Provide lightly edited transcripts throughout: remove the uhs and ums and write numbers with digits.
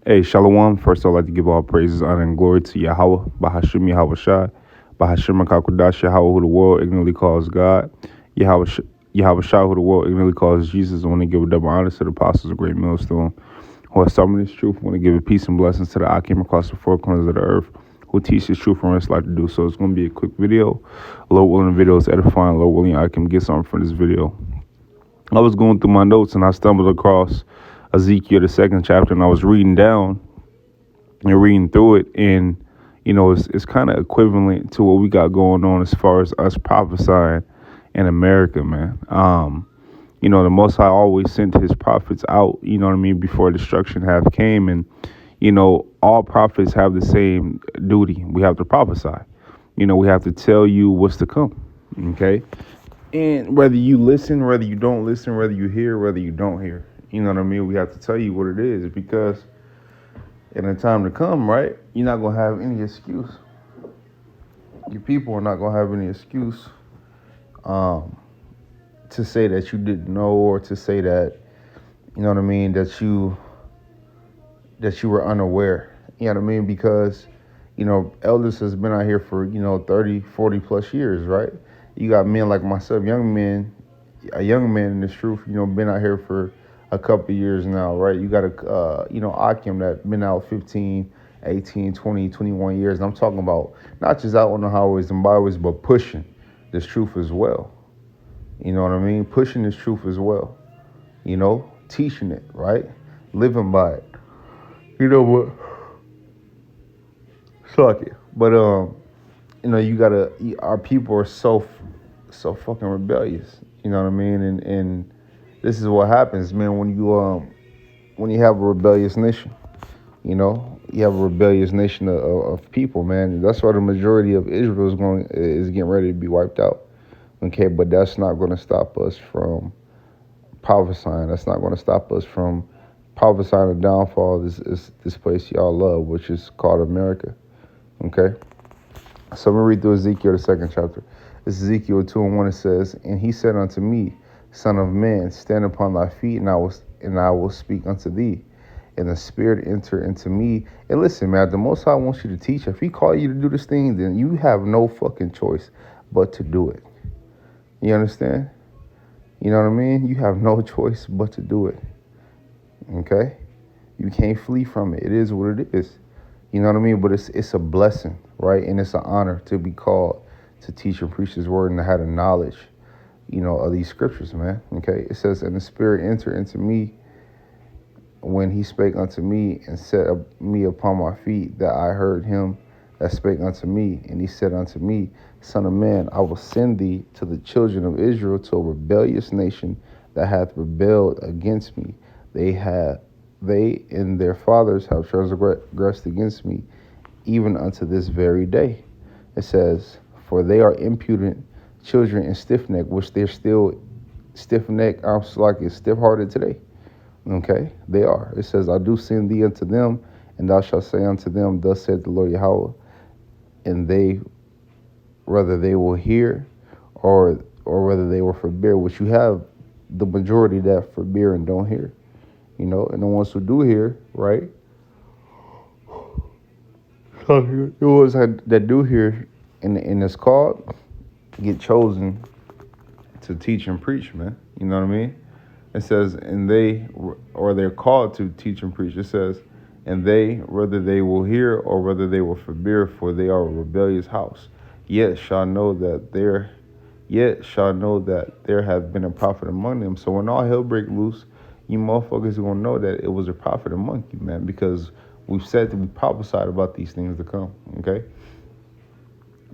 Hey, Shalom. First, I'd like to give all praises, honor, and glory to Yahweh, Bahashim Yahweh Shai, Bahashim Kakudash, Yahweh, who the world ignorantly calls God, Yahweh, Yahweh Shai, who the world ignorantly calls Jesus. I want to give a double honor to the apostles of Great Millstone, who have summoned this truth. I want to give a peace and blessings to the I came across the four corners of the earth, who teach this truth and rest like to do so. It's going to be a quick video. Lord willing, the video is edifying. Lord willing, I can get something from this video. I was going through my notes and I stumbled across Ezekiel, the second chapter, and I was reading down and reading through it, and it's kind of equivalent to what we got going on as far as us prophesying in America, man. The Most High always sent His prophets out, you know what I mean, before destruction have came, and all prophets have the same duty. We have to prophesy. We have to tell you what's to come. Okay, and whether you listen, whether you don't listen, whether you hear, whether you don't hear, you know what I mean. We have to tell you what it is, because in the time to come, right, you're not going to have any excuse. Your people are not going to have any excuse to say that you didn't know, or to say that, you know what I mean, that you were unaware. You know what I mean? Because, elders has been out here for, 30, 40 plus years, right? You got men like myself, a young man in this truth, been out here for a couple of years now, right? You got Akim that been out 15, 18, 20, 21 years. And I'm talking about not just out on the highways and byways, but pushing this truth as well. You know what I mean? Pushing this truth as well. Teaching it, right? Living by it. You know what? Suck it. But, our people are so fucking rebellious. You know what I mean? And this is what happens, man, when you have a rebellious nation. You have a rebellious nation of people, man. That's why the majority of Israel is getting ready to be wiped out. Okay, but that's not going to stop us from prophesying. That's not going to stop us from prophesying the downfall of this place y'all love, which is called America. Okay, so I'm going to read through Ezekiel, the second chapter. This is Ezekiel 2:1. It says, "And he said unto me, Son of man, stand upon thy feet, and I will speak unto thee. And the Spirit enter into me." And listen, man, the Most High wants you to teach. If He called you to do this thing, then you have no fucking choice but to do it. You understand? You know what I mean? You have no choice but to do it. Okay? You can't flee from it. It is what it is. You know what I mean? But it's a blessing, right? And it's an honor to be called to teach and preach His word and to have the knowledge, of these scriptures, man. Okay? It says, "And the Spirit entered into me when He spake unto me, and set me upon my feet, that I heard Him that spake unto me. And He said unto me, Son of man, I will send thee to the children of Israel, to a rebellious nation that hath rebelled against me. They and their fathers have transgressed against me, even unto this very day." It says, "For they are impudent children and stiff-necked," which they're still stiff-necked, stiff-hearted today. Okay, they are. It says, "I do send thee unto them, and thou shalt say unto them, Thus saith the Lord Yahweh, and they, whether they will hear, or whether they will forbear," which you have the majority that forbear and don't hear. And the ones who do hear, right? The ones that do hear and it's called, get chosen to teach and preach, man. You know what I mean? It says, "And they're called to teach and preach." It says, "And they, whether they will hear or whether they will forbear, for they are a rebellious house. Yet shall know that there have been a prophet among them." So when all hell break loose, you motherfuckers are gonna know that it was a prophet among you, man, because we've said that we prophesied about these things to come. Okay.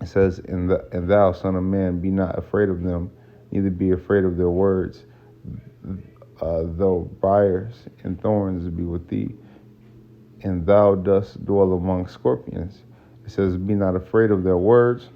It says, and thou, son of man, be not afraid of them, neither be afraid of their words, though briars and thorns be with thee, and thou dost dwell among scorpions. It says, "Be not afraid of their words,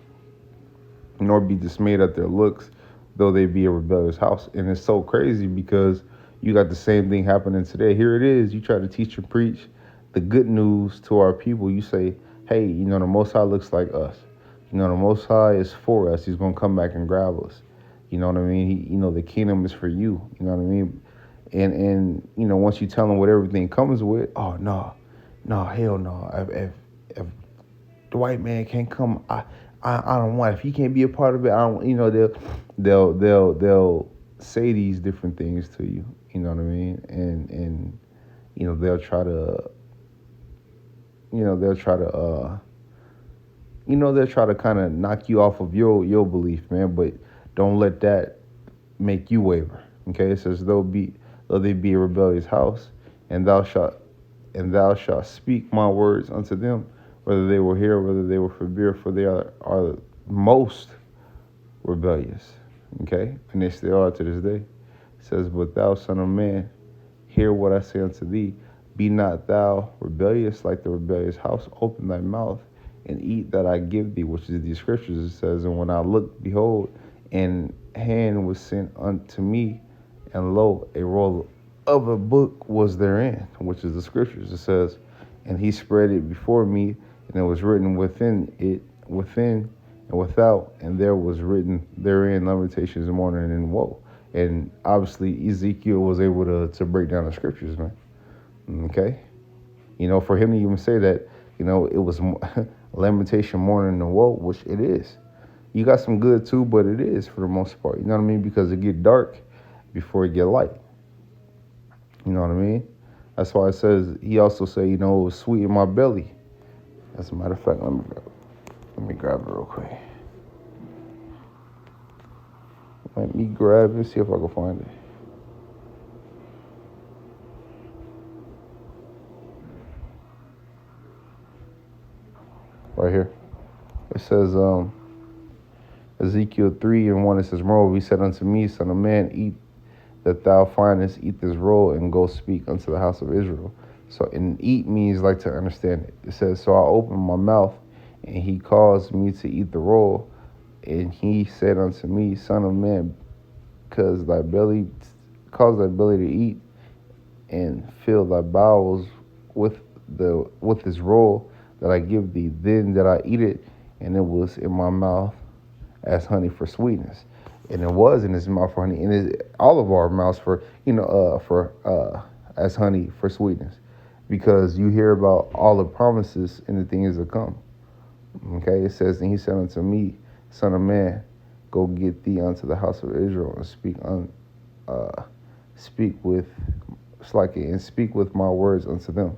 nor be dismayed at their looks, though they be a rebellious house." And it's so crazy because you got the same thing happening today. Here it is. You try to teach and preach the good news to our people. You say, hey, the Most High looks like us. The Most High is for us. He's going to come back and grab us. You know what I mean? The kingdom is for you. You know what I mean? And once you tell them what everything comes with, oh, no, No, hell no. If the white man can't come, I don't want. If he can't be a part of it, I don't. You know, they'll say these different things to you. You know what I mean? And you know they'll try to, you know, they'll try to they'll try to kind of knock you off of your belief, man. But don't let that make you waver. Okay, it says though they be a rebellious house, and thou shalt speak my words unto them, whether they will hear, whether they will forbear, for they are most rebellious. Okay, and they still are to this day. It says, but thou son of man, hear what I say unto thee. Be not thou rebellious like the rebellious house. Open thy mouth and eat that I give thee, which is the scriptures. It says, and when I looked, behold, and hand was sent unto me, and lo, a roll of a book was therein, which is the scriptures. It says, and he spread it before me, and it was written within and without, and there was written therein lamentations, mourning, and woe. And obviously Ezekiel was able to break down the scriptures, man. Okay, you know, for him to even say that, you know, it was lamentation, mourning, and woe, which it is. You got some good too, but it is for the most part. You know what I mean? Because it get dark before it get light. You know what I mean? That's why it says, he also said, you know, it was sweet in my belly. As a matter of fact, let me grab it real quick. Let me grab it, see if I can find it. Right here. It says, Ezekiel 3:1, it says, moreover, he said unto me, son of man, eat that thou findest, eat this roll, and go speak unto the house of Israel. So, and eat means like to understand it. It says, so I opened my mouth, and he caused me to eat the roll, and he said unto me, son of man, cause thy belly to eat, and fill thy bowels with this roll that I give thee. Then did I eat it, and it was in my mouth as honey for sweetness. And it was in his mouth for honey, and all of our mouths for, as honey for sweetness, because you hear about all the promises and the things that come. Okay, it says, and he said unto me, son of man, go get thee unto the house of Israel, and speak with my words unto them.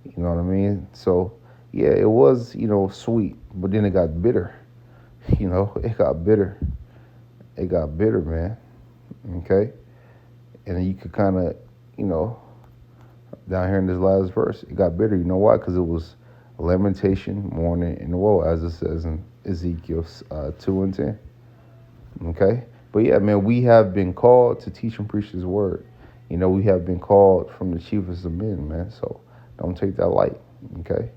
You know what I mean? So yeah, it was, sweet, but then it got bitter. You know, it got bitter. It got bitter, man. Okay? And you could kind of, down here in this last verse, it got bitter. You know why? Because it was lamentation, mourning, and woe, as it says in Ezekiel 2:10. Okay? But yeah, man, we have been called to teach and preach his word. You know, we have been called from the chiefest of men, man. So don't take that light. Okay?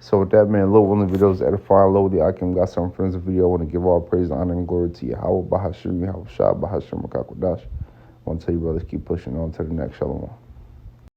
So with that, man, Lord willing, videos edifying. Lord, the Akim got some friends of video. I want to give all praise, honor, and glory to Yahweh, Bahashim, Yahweh Shah, Bahashim, Makakwadash. I want to tell you, brothers, keep pushing on to the next Shalom.